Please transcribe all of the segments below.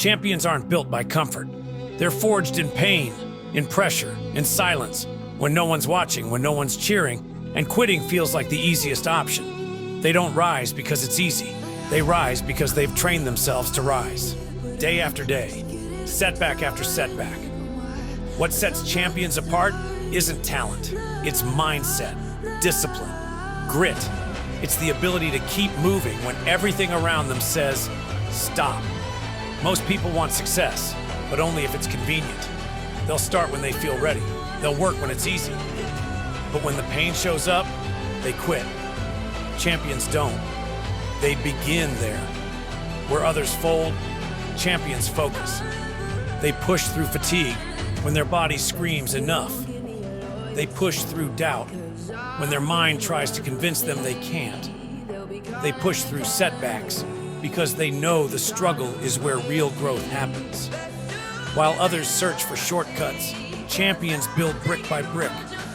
Champions aren't built by comfort. They're forged in pain, in pressure, in silence, when no one's watching, when no one's cheering, and quitting feels like the easiest option. They don't rise because it's easy. They rise because they've trained themselves to rise. Day after day, setback after setback. What sets champions apart isn't talent. It's mindset, discipline, grit. It's the ability to keep moving when everything around them says, stop. Most people want success, but only if it's convenient. They'll start when they feel ready. They'll work when it's easy. But when the pain shows up, they quit. Champions don't. They begin there. Where others fold, champions focus. They push through fatigue when their body screams enough. They push through doubt when their mind tries to convince them they can't. They push through setbacks because they know the struggle is where real growth happens. While others search for shortcuts, champions build brick by brick.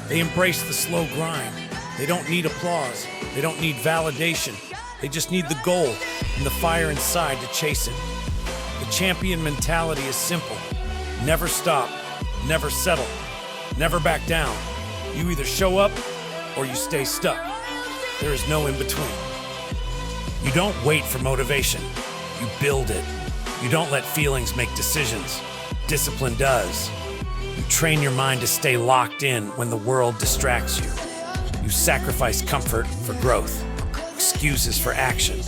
They embrace the slow grind. They don't need applause. They don't need validation. They just need the goal and the fire inside to chase it. The champion mentality is simple. Never stop, never settle, never back down. You either show up or you stay stuck. There is no in between. You don't wait for motivation. You build it. You don't let feelings make decisions. Discipline does. You train your mind to stay locked in when the world distracts you. You sacrifice comfort for growth, excuses for action,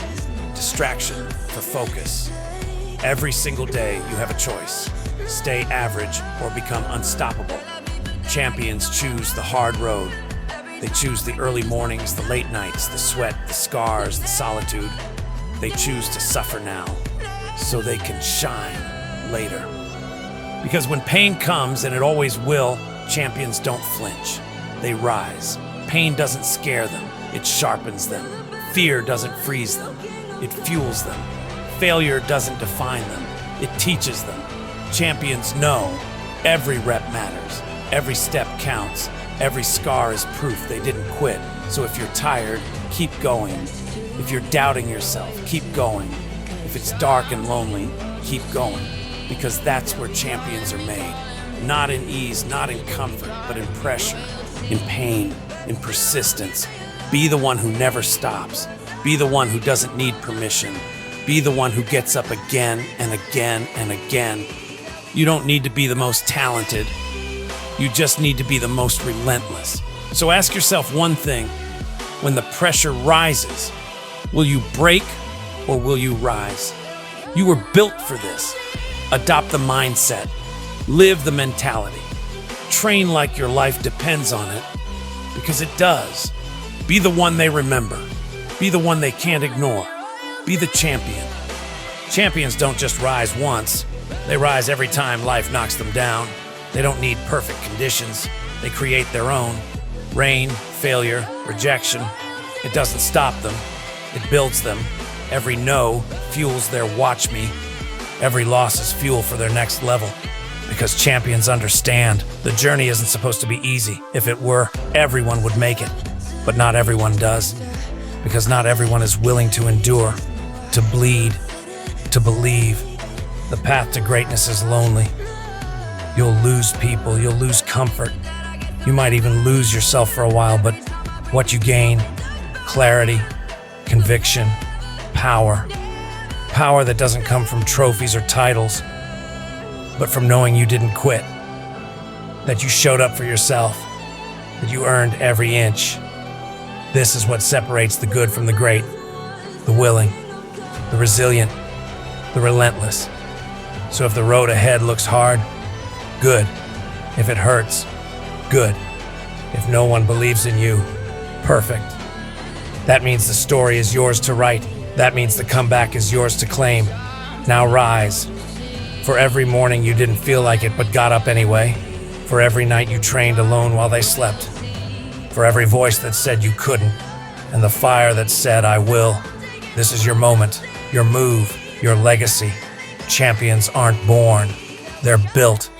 distraction for focus. Every single day you have a choice. Stay average or become unstoppable. Champions choose the hard road. They choose the early mornings, the late nights, the sweat, the scars, the solitude. They choose to suffer now so they can shine later. Because when pain comes, and it always will, champions don't flinch. They rise. Pain doesn't scare them. It sharpens them. Fear doesn't freeze them. It fuels them. Failure doesn't define them. It teaches them. Champions know every rep matters. Every step counts. Every scar is proof they didn't quit. So if you're tired, keep going. If you're doubting yourself, keep going. If it's dark and lonely, keep going. Because that's where champions are made. Not in ease, not in comfort, but in pressure, in pain, in persistence. Be the one who never stops. Be the one who doesn't need permission. Be the one who gets up again and again and again. You don't need to be the most talented. You just need to be the most relentless. So ask yourself one thing. When the pressure rises, will you break or will you rise? You were built for this. Adopt the mindset. Live the mentality. Train like your life depends on it, because it does. Be the one they remember. Be the one they can't ignore. Be the champion. Champions don't just rise once. They rise every time life knocks them down. They don't need perfect conditions. They create their own. Rain, failure, rejection. It doesn't stop them. It builds them. Every no fuels their watch me. Every loss is fuel for their next level. Because champions understand the journey isn't supposed to be easy. If it were, everyone would make it. But not everyone does. Because not everyone is willing to endure, to bleed, to believe. The path to greatness is lonely. You'll lose people, you'll lose comfort. You might even lose yourself for a while, but what you gain, clarity, conviction, power. Power that doesn't come from trophies or titles, but from knowing you didn't quit, that you showed up for yourself, that you earned every inch. This is what separates the good from the great, the willing, the resilient, the relentless. So if the road ahead looks hard, good. If it hurts, good. If no one believes in you, perfect. That means the story is yours to write. That means the comeback is yours to claim. Now rise. For every morning you didn't feel like it but got up anyway. For every night you trained alone while they slept. For every voice that said you couldn't, and the fire that said I will. This is your moment, your move, your legacy. Champions aren't born, they're built.